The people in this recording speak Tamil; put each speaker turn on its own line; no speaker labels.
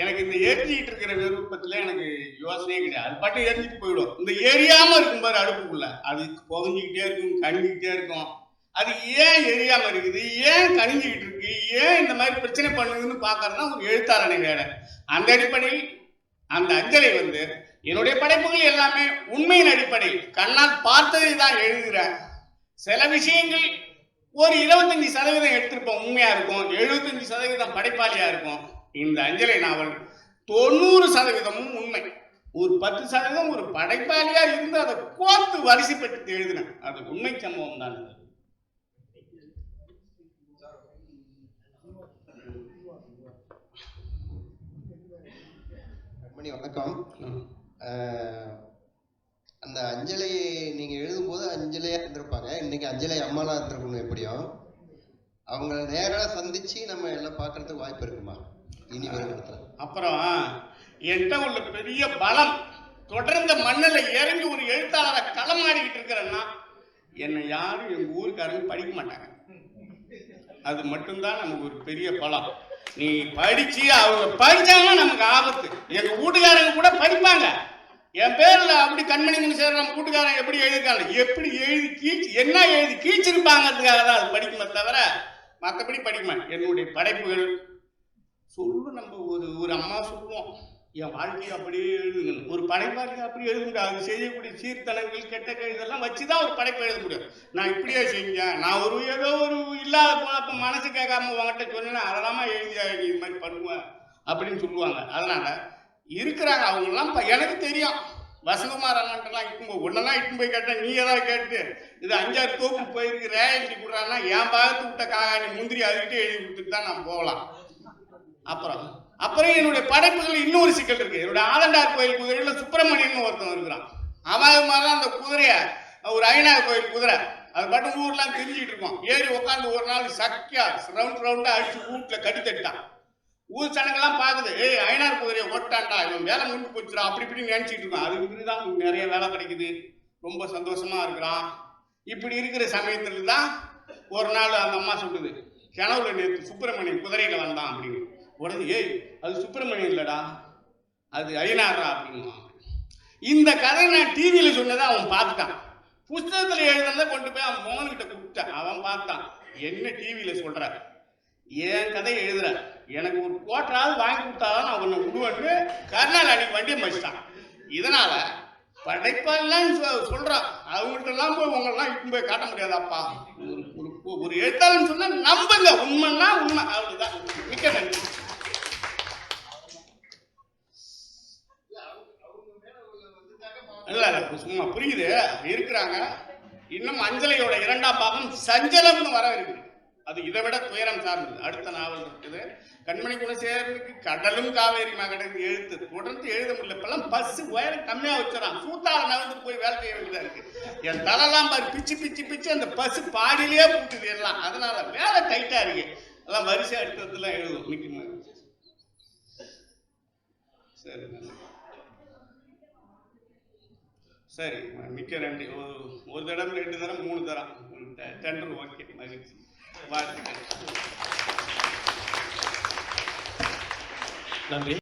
எனக்கு இந்த எரிஞ்சிக்கிட்டு இருக்கிற விருப்பத்தில் எனக்கு யோசனையே கிடையாது. அது பாட்டு எரிஞ்சிட்டு போயிடும். இந்த எரியாம இருக்கும் பாரு அடுப்புக்குள்ள, அது புகஞ்சிக்கிட்டே இருக்கும், கணிஞ்சிக்கிட்டே இருக்கும். அது ஏன் எரியாம இருக்குது, ஏன் கணிஞ்சிக்கிட்டு இருக்கு, ஏன் இந்த மாதிரி பிரச்சனை பண்ணுதுன்னு பார்க்கறதுனா ஒரு எழுத்தாளனை வேலை. அந்த அடிப்படையில் அந்த அஞ்சலை என்னுடைய படைப்புகள் எல்லாமே உண்மையின் அடிப்படை, கண்ணால் பார்த்ததை தான் எழுதுகிறேன். சில விஷயங்கள் ஒரு 25% எடுத்திருப்போம் உண்மையா இருக்கும், 75% படைப்பாளியா இருக்கும். இந்த அஞ்சலை நாவல் 90% உண்மை, ஒரு 10% ஒரு படைப்பாளியா இருந்து அதை கோர்த்து வரிசைப்பட்டு எழுதினேன். அது உண்மை சம்பவம் தான்.
வணக்கம். அந்த அஞ்சலை நீங்க எழுதும்போது அஞ்சலையா இருந்திருப்பாங்க, இன்னைக்கு அஞ்சலை அம்மாலா இருந்திருக்கணும். எப்படியும் அவங்க நேரா சந்திச்சு நம்ம எல்லாம் பார்க்கறதுக்கு வாய்ப்பு இருக்குமா இனி வருடத்துல?
அப்புறம் என்கிட்ட உள்ள பெரிய பலம், தொடர்ந்த மண்ணில் இறங்கி ஒரு எழுத்தாளரை களமாடிக்கிட்டு இருக்கிறேன்னா என்னை யாரும் எங்க ஊருக்காரங்க படிக்க மாட்டாங்க. அது மட்டும்தான் நமக்கு ஒரு பெரிய பலம். நீ படிச்சு அவங்க படிச்சாங்கன்னா நமக்கு ஆபத்து. எங்க வீட்டுக்காரங்க கூட படிப்பாங்க. என் பேர்ல அப்படி கண்மணி முனிசார் நம்ம வீட்டுக்காரன் எப்படி எழுதிருக்காங்க, எப்படி எழுதி கீழ்ச்சி என்ன எழுதி கீழ்ச்சிருப்பாங்கிறதுக்காக தான் அது படிக்குமே தவிர மற்றபடி படிக்குமா. என்னுடைய படைப்புகள் சொல்லு, நம்ம ஒரு அம்மா சொல்லுவோம் என் வாழ்க்கையை அப்படியே எழுதுங்க, ஒரு படைப்பாளியை அப்படியே எழுத முடியாது. அது செய்யக்கூடிய சீர்தனங்கள் கெட்ட இதெல்லாம் வச்சுதான் ஒரு படைப்பை எழுத முடியும். நான் இப்படியே செஞ்சேன், நான் ஏதோ ஒரு இல்லாத போனப்ப மனசு கேட்காம உங்ககிட்ட சொன்னேன்னா அதெல்லாமா எழுதியா இது மாதிரி பண்ணுவேன் அப்படின்னு சொல்லுவாங்க. அதனால இருக்கிறாங்க அவங்கெல்லாம் எனக்கு தெரியும். வசந்தகுமார் அண்ணாட்டெல்லாம் இட்டும்போது ஒன்னெல்லாம் இட்டுன்னு போய் கேட்டேன், நீ ஏதாவது கேட்டு இது 5-6 தோப்பு போயிருக்கு ரேஞ்சி கொடுறான்னா என் பாகத்து விட்ட காணி முந்திரி அதுக்கிட்ட எழுதி கொடுத்துட்டு தான் நான் போகலாம். அப்புறம் என்னுடைய படைப்புகள் இன்னொரு சிக்கல் இருக்கு. என்னுடைய ஆலண்டார் கோயில் குதிரையில சுப்பிரமணியன் ஒருத்தன் இருக்கிறான். அவன் மாதிரிதான் அந்த குதிரைய ஒரு ஐநாறு கோயில் குதிரை அது பாட்டு ஊர்லாம் தெரிஞ்சுட்டு இருக்கோம். ஏறி உட்காந்து ஒரு நாள் சக்கியா ரவுண்டா அடிச்சு வீட்டுல கட்டி தட்டான். ஊர் சனங்கள்லாம் பாக்குது, ஏய் ஐநாறு குதிரையை ஓட்டான்டா, இவன் வேலை முடிஞ்சு போச்சுடா அப்படி இப்படின்னு நினைச்சிட்டு இருக்கான். அதுக்கு தான் நிறைய வேலை கிடைக்குது, ரொம்ப சந்தோஷமா இருக்கிறான். இப்படி இருக்கிற சமயத்துல தான் ஒரு நாள் அந்த அம்மா சொல்லுது, கனவுல நேற்று சுப்பிரமணியன் குதிரையில வந்தான் அப்படின்னு. உடனே ஏய் அது சுப்பிரமணியம் இல்லடா, அது ஐநாறா அப்படின்னு. இந்த கதை நான் டிவியில சொன்னதை அவன் பார்த்துட்டான். புஸ்தகத்துல எழுதுனதை கொண்டு போய் அவன் மோகன்கிட்ட கொடுத்தான். அவன் பார்த்தான், என்ன டிவியில சொல்ற, என் கதை எழுதுற, எனக்கு ஒரு கோட்டராவது வாங்கி கொடுத்தாதான் நான் உன்னை விடுவேன்னு கருணால் அன்னைக்கு வண்டியை மதிச்சிட்டான். இதனால படைப்பாலாம் சொல்றான், அவங்கள்ட்ட எல்லாம் போய் உங்களெல்லாம் இட்டு போய் காட்ட முடியாதாப்பா. ஒரு எழுத்தாளன்னு சொன்னா நம்புங்க, உண்மைன்னா உண்மை, அவ்வளவுதான். மிக்க நன்றி. இல்ல சும்மா புரியுது இருக்கிறாங்க. இன்னும் அஞ்சலையோட 2ஆம் பாகம் சஞ்சலம்னு வர இருக்குது. அது இதை விட துயரம் சார்ந்தது. அடுத்த நாவல் இருக்குது. கண்மணி குணசேகரனுக்கு கடலும் காவேரி மகனுக்கு எழுத்து தொடர்ந்து எழுத முடியல. இப்பெல்லாம் பஸ் உயரம் கம்மியா வச்சிடறான், சூத்தால நகர்ந்து போய் வேலை செய்ய வேண்டியதா இருக்கு. என் தலைலாம் பாரு பிச்சு பிச்சு பிச்சு அந்த பஸ் பாடியிலே போட்டுது எல்லாம். அதனால வேலை டைட்டா இருக்கு. எல்லாம் வரிசை அடுத்ததுலாம் எழுதும் நிற்குமா. சரி சரி, மிக்க நன்றி. ஒரு தடவை 2 தரம் 3 தரம் டெண்டர் ஓகே, மகிழ்ச்சி, வாழ்த்துக்கள், நன்றி.